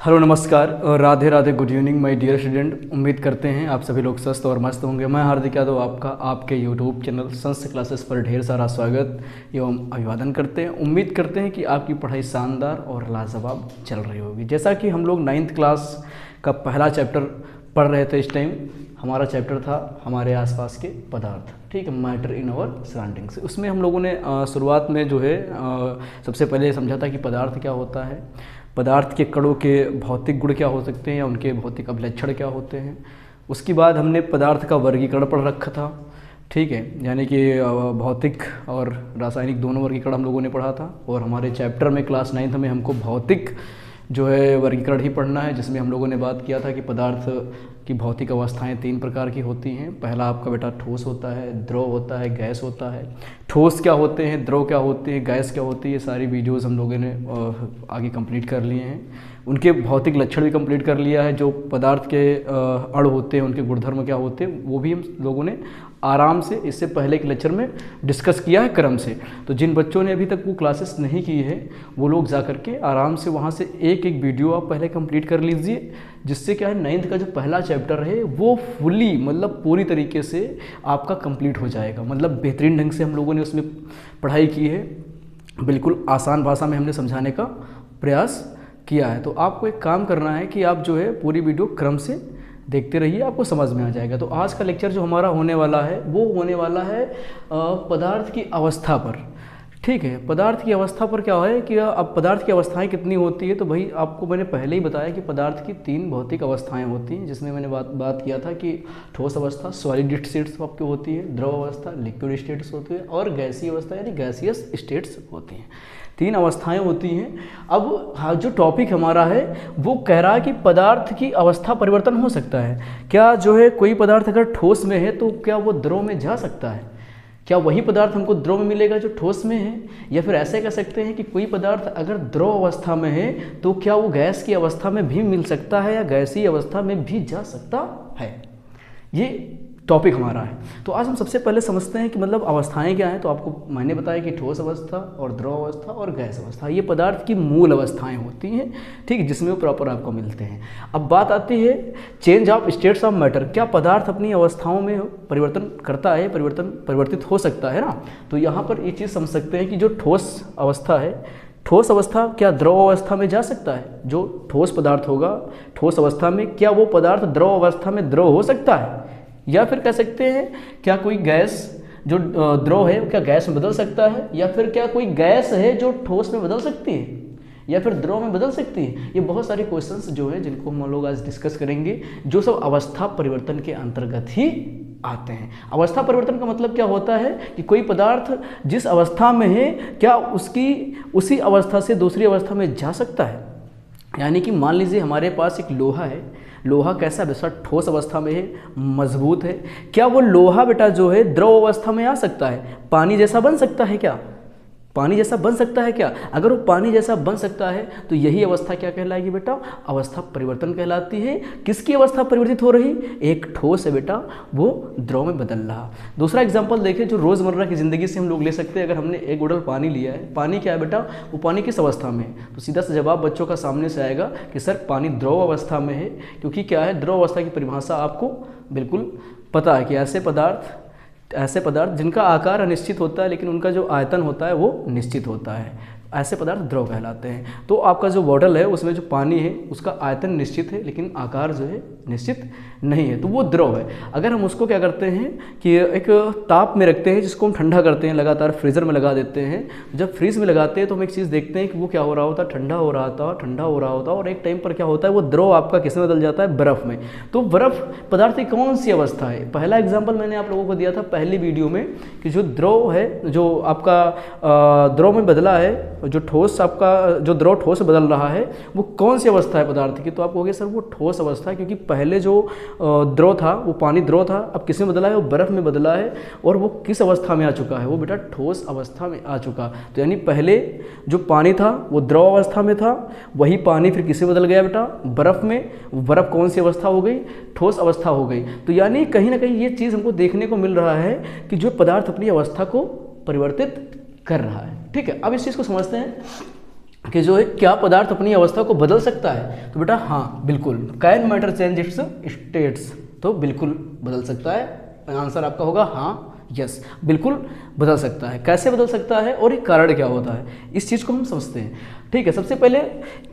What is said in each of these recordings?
Hello नमस्कार Radhe Radhe good evening my dear student. उम्मीद करते हैं आप सभी लोग स्वस्थ और मस्त होंगे। मैं हार्दिक यादव आपका आपके यूट्यूब चैनल संस्कृत क्लासेस पर ढेर सारा स्वागत एवं अभिवादन करते हैं। उम्मीद करते हैं कि आपकी पढ़ाई शानदार और लाजवाब चल रही होगी। जैसा कि हम लोग 9th क्लास का पहला चैप्टर पढ़ रहे थे, इस टाइम हमारा चैप्टर था हमारे आसपास के पदार्थ, ठीक है, मैटर इन आवर सराउंडिंग्स। उसमें हम लोगों ने शुरुआत में जो है सबसे पहले समझा था कि पदार्थ क्या होता है, पदार्थ के कणों के भौतिक गुण क्या हो सकते हैं या उनके भौतिक अभिलक्षण क्या होते हैं। उसके बाद हमने पदार्थ का वर्गीकरण पढ़ रखा था, ठीक है, यानी कि भौतिक और रासायनिक दोनों वर्गीकरण हम लोगों ने पढ़ा था। और हमारे चैप्टर में क्लास 9th में हमको भौतिक जो है वर्गीकरण ही पढ़ना है, जिसमें हम लोगों ने बात किया था कि पदार्थ की भौतिक अवस्थाएं 3 प्रकार की होती हैं। पहला आपका बेटा ठोस होता है, द्रव होता है, गैस होता है। ठोस क्या होते हैं, द्रव क्या होती है, गैस क्या होती है, ये सारी वीडियोस हम लोगों ने आगे कंप्लीट कर लिए हैं। उनके भौतिक लक्षण भी कंप्लीट कर लिया है। जो पदार्थ के अणु होते हैं उनके गुणधर्म क्या होते हैं वो भी हम लोगों ने आराम से इससे पहले के लेक्चर में डिस्कस किया है क्रम से। तो जिन बच्चों ने अभी तक वो क्लासेस नहीं की है वो लोग जा करके आराम से वहाँ से एक एक वीडियो आप पहले कंप्लीट कर लीजिए, जिससे क्या है 9th का जो पहला चैप्टर है वो फुली मतलब पूरी तरीके से आपका कंप्लीट हो जाएगा। मतलब बेहतरीन ढंग से हम लोगों ने उसमें पढ़ाई की है, बिल्कुल आसान भाषा में हमने समझाने का प्रयास किया है। तो आपको एक काम करना है कि आप जो है पूरी वीडियो क्रम से देखते रहिए, आपको समझ में आ जाएगा। तो आज का लेक्चर जो हमारा होने वाला है वो होने वाला है पदार्थ की अवस्था पर, ठीक है। पदार्थ की अवस्था पर क्या है कि अब पदार्थ की अवस्थाएं कितनी होती है, तो भाई आपको मैंने पहले ही बताया कि पदार्थ की 3 भौतिक अवस्थाएं होती हैं, जिसमें मैंने बात किया था कि ठोस अवस्था सॉलिड स्टेट्स आपकी होती है, द्रव अवस्था लिक्विड स्टेट्स होती है और गैसीय अवस्था यानी गैसियस स्टेट्स होती हैं। 3 अवस्थाएं होती हैं। अब हाँ, जो टॉपिक हमारा है वो कह रहा है कि पदार्थ की अवस्था परिवर्तन हो सकता है क्या। जो है कोई पदार्थ अगर ठोस में है तो क्या वो द्रव में जा सकता है, क्या वही पदार्थ हमको द्रव में मिलेगा जो ठोस में है, या फिर ऐसे कह सकते हैं कि कोई पदार्थ अगर द्रव अवस्था में है तो क्या वो गैस की अवस्था में भी मिल सकता है या गैसीय अवस्था में भी जा सकता है। ये टॉपिक हमारा है। तो आज हम सबसे पहले समझते हैं कि मतलब अवस्थाएं क्या हैं। तो आपको मैंने बताया कि ठोस अवस्था और द्रव अवस्था और गैस अवस्था ये पदार्थ की मूल अवस्थाएं होती हैं, ठीक है, जिसमें वो प्रॉपर आपको मिलते हैं। अब बात आती है change of states of matter. क्या पदार्थ अपनी अवस्थाओं में परिवर्तन करता है, परिवर्तित हो सकता है ना। तो यहाँ पर ये चीज़ समझ सकते हैं कि जो ठोस अवस्था है, ठोस अवस्था क्या द्रव अवस्था में जा सकता है। जो ठोस पदार्थ होगा ठोस अवस्था में, क्या वो पदार्थ द्रव अवस्था में द्रव हो सकता है, या फिर कह सकते हैं क्या कोई गैस जो द्रव है क्या गैस में बदल सकता है, या फिर क्या कोई गैस है जो ठोस में बदल सकती है या फिर द्रव में बदल सकती है। ये बहुत सारे क्वेश्चंस जो है जिनको हम लोग आज डिस्कस करेंगे, जो सब अवस्था परिवर्तन के अंतर्गत ही आते हैं। अवस्था परिवर्तन का मतलब क्या होता है कि कोई पदार्थ जिस अवस्था में है क्या उसकी उसी अवस्था से दूसरी अवस्था में जा सकता है। यानी कि मान लीजिए हमारे पास एक लोहा है, लोहा कैसा बेटा ठोस अवस्था में है, मजबूत है, क्या वो लोहा बेटा जो है द्रव अवस्था में आ सकता है, पानी जैसा बन सकता है क्या, पानी जैसा बन सकता है क्या। अगर वो पानी जैसा बन सकता है तो यही अवस्था क्या कहलाएगी बेटा, अवस्था परिवर्तन कहलाती है। किसकी अवस्था परिवर्तित हो रही, एक ठोस है बेटा वो द्रव में बदल रहा। दूसरा एग्जांपल देखें जो रोज़मर्रा की ज़िंदगी से हम लोग ले सकते हैं। अगर हमने 1 बोतल पानी लिया है, पानी क्या है बेटा, वो पानी किस अवस्था में है, तो सीधा सा जवाब बच्चों का सामने से आएगा कि सर पानी द्रव अवस्था में है। क्योंकि क्या है, द्रव अवस्था की परिभाषा आपको बिल्कुल पता है कि ऐसे पदार्थ जिनका आकार अनिश्चित होता है लेकिन उनका जो आयतन होता है वो निश्चित होता है, ऐसे पदार्थ द्रव कहलाते हैं। तो आपका जो बॉटल है उसमें जो पानी है उसका आयतन निश्चित है लेकिन आकार जो है निश्चित नहीं है, तो वो द्रव है। अगर हम उसको क्या करते हैं कि एक ताप में रखते हैं, जिसको हम ठंडा करते हैं, लगातार फ्रीज़र में लगा देते हैं। जब फ्रीज में लगाते हैं तो हम एक चीज़ देखते हैं कि वो क्या हो रहा होता है, ठंडा हो रहा होता और एक टाइम पर क्या होता है वो द्रव आपका किस में बदल जाता है, बर्फ़ में। तो बर्फ़ पदार्थ की कौन सी अवस्था है। पहला एग्जाम्पल मैंने आप लोगों को दिया था पहली वीडियो में कि जो द्रव है, जो आपका द्रव में बदला है, जो ठोस आपका जो द्रव ठोस बदल रहा है वो कौन सी अवस्था है पदार्थ की, तो आप कहोगे सर वो ठोस अवस्था है। क्योंकि पहले जो द्रव था वो पानी द्रव था, अब किस में बदला है, वो बर्फ़ में बदला है। और वो किस अवस्था में आ चुका है, वो बेटा ठोस अवस्था में आ चुका। तो यानी पहले जो पानी था वो द्रव अवस्था में था, वही पानी फिर किस में बदल गया बेटा, बर्फ़ में। बर्फ़ कौन सी अवस्था हो गई, ठोस अवस्था हो गई। तो यानी कहीं ना कहीं ये चीज़ हमको देखने को मिल रहा है कि जो पदार्थ अपनी अवस्था को परिवर्तित कर रहा है, ठीक है। अब इस चीज़ को समझते हैं कि जो है क्या पदार्थ अपनी अवस्था को बदल सकता है, तो बेटा हाँ बिल्कुल, can matter change it's states, तो बिल्कुल बदल सकता है। आंसर आपका होगा हाँ, यस, बिल्कुल बदल सकता है। कैसे बदल सकता है और ये कारण क्या होता है, इस चीज़ को हम समझते हैं। ठीक है, सबसे पहले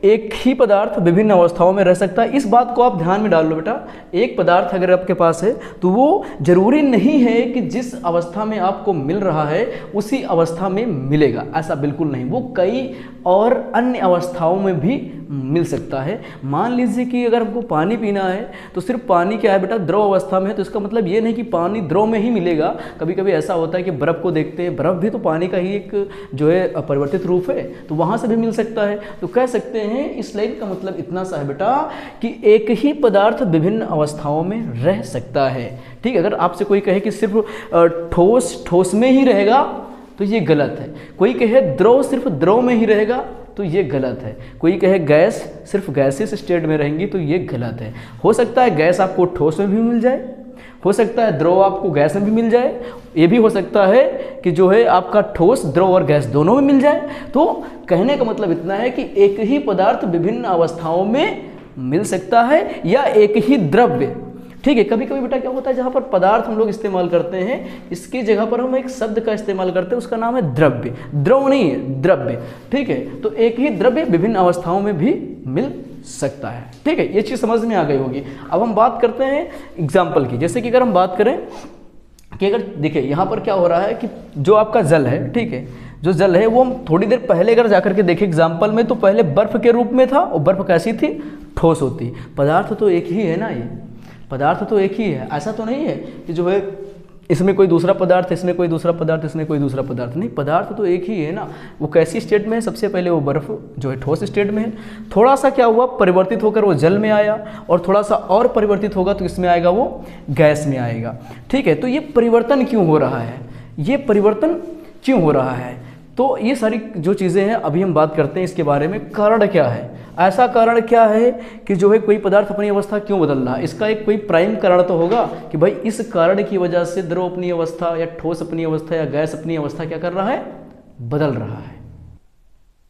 एक ही पदार्थ विभिन्न अवस्थाओं में रह सकता है, इस बात को आप ध्यान में डाल लो बेटा। एक पदार्थ अगर आपके पास है तो वो जरूरी नहीं है कि जिस अवस्था में आपको मिल रहा है उसी अवस्था में मिलेगा, ऐसा बिल्कुल नहीं, वो कई और अन्य अवस्थाओं में भी मिल सकता है। मान लीजिए कि अगर हमको पानी पीना है तो सिर्फ पानी क्या है बेटा, द्रव अवस्था में है, तो इसका मतलब ये नहीं कि पानी द्रव में ही मिलेगा। कभी कभी ऐसा होता है कि बर्फ़ को देखते हैं, बर्फ़ भी तो पानी का ही एक जो है परिवर्तित रूप है, तो वहाँ से भी मिल सकता है। तो कह सकते हैं इस लाइन का मतलब इतना सा है बेटा कि एक ही पदार्थ विभिन्न अवस्थाओं में रह सकता है। ठीक है, अगर आपसे कोई कहे कि सिर्फ ठोस में ही रहेगा तो ये गलत है। कोई कहे द्रव सिर्फ द्रव में ही रहेगा तो ये गलत है। कोई कहे गैस सिर्फ गैसेस स्टेट में रहेंगी तो ये गलत है। हो सकता है गैस आपको ठोस में भी मिल जाए, हो सकता है द्रव आपको गैस में भी मिल जाए, ये भी हो सकता है कि जो है आपका ठोस द्रव और गैस दोनों में मिल जाए। तो कहने का मतलब इतना है कि एक ही पदार्थ विभिन्न अवस्थाओं में मिल सकता है या एक ही द्रव्य। ठीक है, कभी कभी बेटा क्या होता है, जहाँ पर पदार्थ हम लोग इस्तेमाल करते हैं इसकी जगह पर हम एक शब्द का इस्तेमाल करते हैं, उसका नाम है द्रव्य। द्रव नहीं है, द्रव्य। ठीक है, तो एक ही द्रव्य विभिन्न अवस्थाओं में भी मिल सकता है। ठीक है, ये चीज़ समझ में आ गई होगी। अब हम बात करते हैं एग्जाम्पल की, जैसे कि अगर हम बात करें कि अगर देखिए यहाँ पर क्या हो रहा है कि जो आपका जल है, ठीक है, जो जल है वो हम थोड़ी देर पहले अगर जाकर के देखें एग्जाम्पल में, तो पहले बर्फ के रूप में था और बर्फ कैसी थी, ठोस होती। पदार्थ तो एक ही है ना, ये पदार्थ तो एक ही है। ऐसा तो नहीं है कि जो है इसमें कोई दूसरा पदार्थ, इसमें कोई दूसरा पदार्थ, इसमें कोई दूसरा पदार्थ, नहीं, पदार्थ तो एक ही है ना। वो कैसी स्टेट में है, सबसे पहले वो बर्फ जो है ठोस स्टेट में है, थोड़ा सा क्या हुआ परिवर्तित होकर वो जल में आया, और थोड़ा सा और परिवर्तित होगा तो इसमें आएगा वो गैस में आएगा। ठीक है, तो ये परिवर्तन क्यों हो रहा है, ये परिवर्तन क्यों हो रहा है, तो ये सारी जो चीज़ें हैं अभी हम बात करते हैं इसके बारे में। कारण क्या है, ऐसा कारण क्या है कि जो है कोई पदार्थ अपनी अवस्था क्यों बदल रहा है, इसका एक कोई प्राइम कारण तो होगा कि भाई इस कारण की वजह से द्रव अपनी अवस्था या ठोस अपनी अवस्था या गैस अपनी अवस्था क्या कर रहा है, बदल रहा है।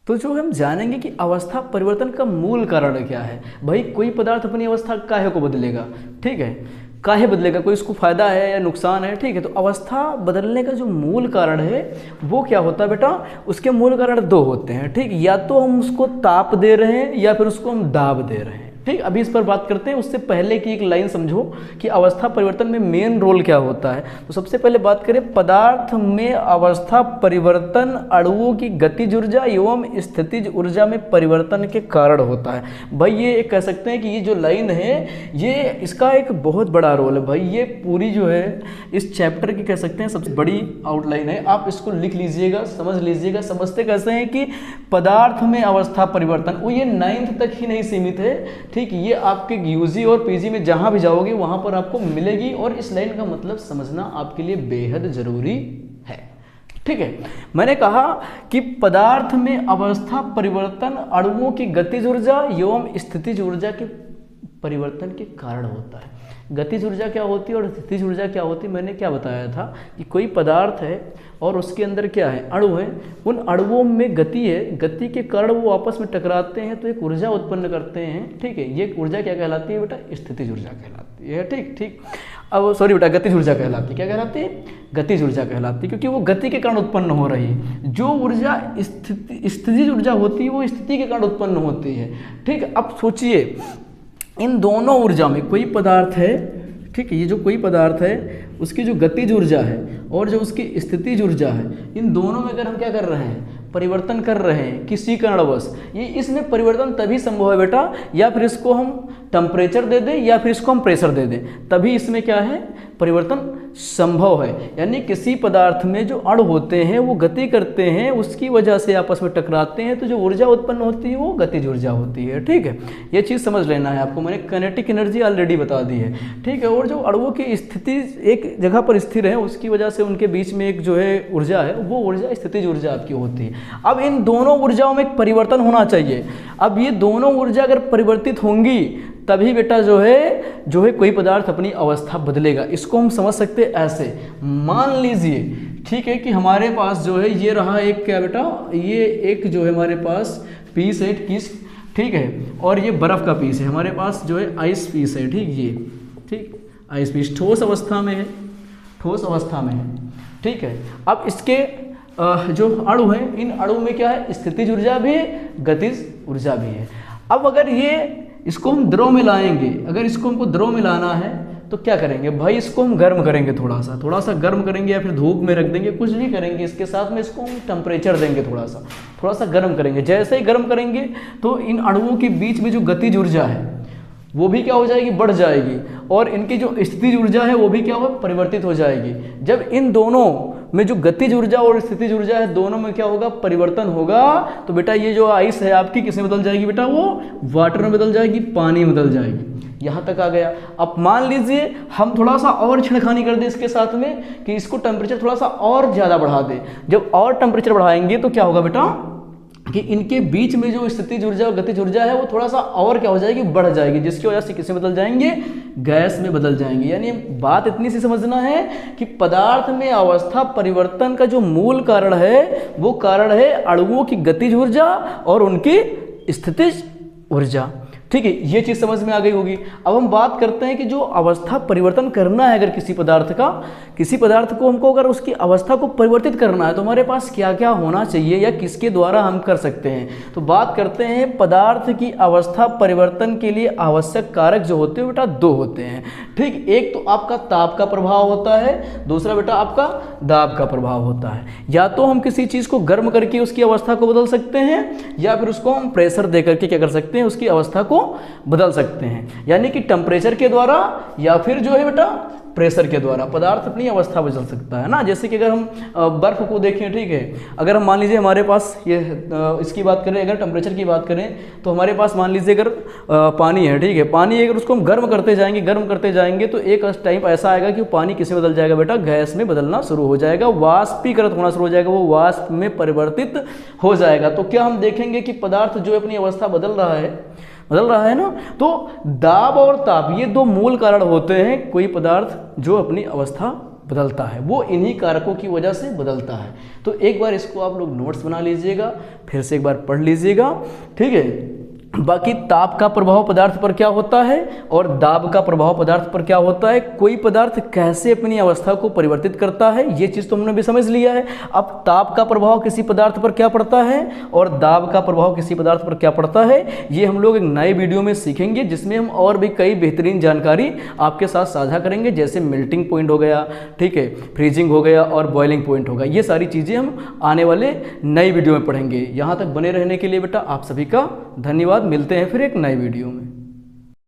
तो जो हम जानेंगे कि अवस्था परिवर्तन का मूल कारण क्या है। भाई कोई पदार्थ अपनी अवस्था काहे को बदलेगा, ठीक है, काहे बदलेगा, कोई इसको फायदा है या नुकसान है। ठीक है, तो अवस्था बदलने का जो मूल कारण है वो क्या होता है बेटा, उसके मूल कारण दो होते हैं। ठीक, या तो हम उसको ताप दे रहे हैं या फिर उसको हम दाब दे रहे हैं। ठीक, अभी इस पर बात करते हैं। उससे पहले की एक लाइन समझो कि अवस्था परिवर्तन में मेन रोल क्या होता है। तो सबसे पहले बात करें, पदार्थ में अवस्था परिवर्तन अणुओं की गतिज ऊर्जा एवं स्थितिज ऊर्जा में परिवर्तन के कारण होता है। भाई ये कह सकते हैं कि ये जो लाइन है ये इसका एक बहुत बड़ा रोल है। भाई ये पूरी जो है इस चैप्टर की कह सकते हैं सबसे बड़ी आउटलाइन है। आप इसको लिख लीजिएगा, समझ लीजिएगा। समझते कैसे हैं कि पदार्थ में अवस्था परिवर्तन वो ये 9th तक ही नहीं सीमित है। ठीक, ये आपके यूजी और पीजी में जहां भी जाओगे वहां पर आपको मिलेगी, और इस लाइन का मतलब समझना आपके लिए बेहद जरूरी है। ठीक है, मैंने कहा कि पदार्थ में अवस्था परिवर्तन अणुओं की गतिज ऊर्जा एवं स्थितिज ऊर्जा के परिवर्तन के कारण होता है। गतिज ऊर्जा क्या होती है और स्थितिज ऊर्जा क्या होती है, मैंने क्या बताया था कि कोई पदार्थ है और उसके अंदर क्या है, अणु है, उन अणुओं में गति है, गति के कारण वो आपस में टकराते हैं तो एक ऊर्जा उत्पन्न करते हैं। ठीक है, ये ऊर्जा क्या कहलाती है बेटा, स्थितिज ऊर्जा कहलाती है। ठीक ठीक, अब सॉरी बेटा, गतिज ऊर्जा कहलाती है। क्या कहलाती है, गतिज ऊर्जा कहलाती है, क्योंकि वो गति के कारण उत्पन्न हो रही है। जो ऊर्जा स्थितिज ऊर्जा होती है वो स्थिति के कारण उत्पन्न होती है। ठीक, अब सोचिए इन दोनों ऊर्जा में कोई पदार्थ है, ठीक है, ये जो कोई पदार्थ है उसकी जो गतिज ऊर्जा है और जो उसकी स्थितिज ऊर्जा है, इन दोनों में अगर हम क्या कर रहे हैं, परिवर्तन कर रहे हैं किसी कारणवश, ये इसमें परिवर्तन तभी संभव है बेटा, या फिर इसको हम टेम्परेचर दे दें या फिर इसको हम प्रेशर दे दें, तभी इसमें क्या है, परिवर्तन संभव है। यानी किसी पदार्थ में जो अणु होते हैं वो गति करते हैं, उसकी वजह से आपस में टकराते हैं, तो जो ऊर्जा उत्पन्न होती है वो गतिज ऊर्जा होती है। ठीक है, ये चीज़ समझ लेना है आपको, मैंने काइनेटिक एनर्जी ऑलरेडी बता दी है। ठीक है, और जो अणुओं की स्थिति एक जगह पर स्थिर है उसकी वजह से उनके बीच में एक जो है ऊर्जा है, वो ऊर्जा स्थितिज ऊर्जा आपकी होती है। अब इन दोनों ऊर्जाओं में एक परिवर्तन होना चाहिए। अब ये दोनों ऊर्जा अगर परिवर्तित होंगी तभी बेटा जो है कोई पदार्थ अपनी अवस्था बदलेगा। इसको हम समझ सकते हैं ऐसे, मान लीजिए ठीक है कि हमारे पास जो है ये रहा एक क्या बेटा, ये एक जो है हमारे पास पीस है किस, ठीक है, और ये बर्फ़ का पीस है, हमारे पास जो है आइस पीस है, ठीक, ये ठीक आइस पीस ठोस अवस्था में है, ठोस अवस्था में है, ठीक है। अब इसके जो अणु है, इन अणु में क्या है, स्थितिज ऊर्जा भी है, गतिज ऊर्जा भी है। अब अगर ये इसको हम द्रव में लाएंगे, अगर इसको हमको द्रव में लाना है तो क्या करेंगे भाई, इसको हम गर्म करेंगे, थोड़ा सा गर्म करेंगे या फिर धूप में रख देंगे, कुछ भी करेंगे, इसके साथ में इसको हम टेम्परेचर देंगे, थोड़ा सा गर्म करेंगे। जैसे ही गर्म करेंगे तो इन अणुओं के बीच में जो गतिज ऊर्जा है वो भी क्या हो जाएगी, बढ़ जाएगी, और इनकी जो स्थितिज ऊर्जा है वो भी क्या हो, परिवर्तित हो जाएगी। जब इन दोनों में जो गतिज ऊर्जा और स्थितिज ऊर्जा है दोनों में क्या होगा, परिवर्तन होगा, तो बेटा ये जो आइस है आपकी किस में बदल जाएगी बेटा, वो वाटर में बदल जाएगी, पानी में बदल जाएगी। यहाँ तक आ गया। अब मान लीजिए हम थोड़ा सा और छेड़खानी कर दें इसके साथ में कि इसको टेम्परेचर थोड़ा सा और ज़्यादा बढ़ा दें। जब और टेम्परेचर बढ़ाएंगे तो क्या होगा बेटा कि इनके बीच में जो स्थितिज ऊर्जा और गतिज ऊर्जा है वो थोड़ा सा और क्या हो जाएगी, बढ़ जाएगी, जिसकी वजह से किस में बदल जाएंगे, गैस में बदल जाएंगे। यानी बात इतनी सी समझना है कि पदार्थ में अवस्था परिवर्तन का जो मूल कारण है वो कारण है अणुओं की गतिज ऊर्जा और उनकी स्थितिज ऊर्जा। ठीक है, ये चीज़ समझ में आ गई होगी। अब हम बात करते हैं कि जो अवस्था परिवर्तन करना है अगर किसी पदार्थ का, किसी पदार्थ को हमको अगर उसकी अवस्था को परिवर्तित करना है तो हमारे पास क्या क्या होना चाहिए या किसके द्वारा हम कर सकते हैं। तो बात करते हैं पदार्थ की अवस्था परिवर्तन के लिए आवश्यक कारक जो होते हैं बेटा दो होते हैं। ठीक, एक तो आपका ताप का प्रभाव होता है, दूसरा बेटा आपका दाब का प्रभाव होता है। या तो हम किसी चीज़ को गर्म करके उसकी अवस्था को बदल सकते हैं या फिर उसको हम प्रेशर दे करके क्या कर सकते हैं, उसकी अवस्था को बदल सकते हैं। यानी कि टेम्परेचर के द्वारा या फिर जो है बेटा प्रेशर के द्वारा पदार्थ अपनी अवस्था बदल सकता है ना। जैसे कि अगर हम बर्फ को देखें, ठीक है, अगर हम मान लीजिए हमारे पास ये इसकी बात करें, अगर टेम्परेचर की बात करें तो हमारे पास मान लीजिए अगर पानी है, ठीक है, पानी अगर उसको हम गर्म करते जाएंगे तो एक टाइम ऐसा आएगा कि वो पानी किस में बदल जाएगा बेटा, गैस में बदलना शुरू हो जाएगा, वाष्पीकृत होना शुरू हो जाएगा, वो वाष्प में परिवर्तित हो जाएगा। तो क्या हम देखेंगे कि पदार्थ जो अपनी अवस्था बदल रहा है ना। तो दाब और ताप ये दो मूल कारण होते हैं कोई पदार्थ जो अपनी अवस्था बदलता है, वो इन्हीं कारकों की वजह से बदलता है। तो एक बार इसको आप लोग नोट्स बना लीजिएगा, फिर से एक बार पढ़ लीजिएगा, ठीक है। बाकी ताप का प्रभाव पदार्थ पर क्या होता है और दाब का प्रभाव पदार्थ पर क्या होता है, कोई पदार्थ कैसे अपनी अवस्था को परिवर्तित करता है, ये चीज़ तो हमने भी समझ लिया है। अब ताप का प्रभाव किसी पदार्थ पर क्या पड़ता है और दाब का प्रभाव किसी पदार्थ पर क्या पड़ता है, ये हम लोग एक नए वीडियो में सीखेंगे, जिसमें हम और भी कई बेहतरीन जानकारी आपके साथ साझा करेंगे, जैसे मेल्टिंग पॉइंट हो गया, ठीक है, फ्रीजिंग हो गया और बॉइलिंग पॉइंट हो गया। ये सारी चीज़ें हम आने वाले नई वीडियो में पढ़ेंगे। यहाँ तक बने रहने के लिए बेटा आप सभी का धन्यवाद। मिलते हैं फिर एक नए वीडियो में।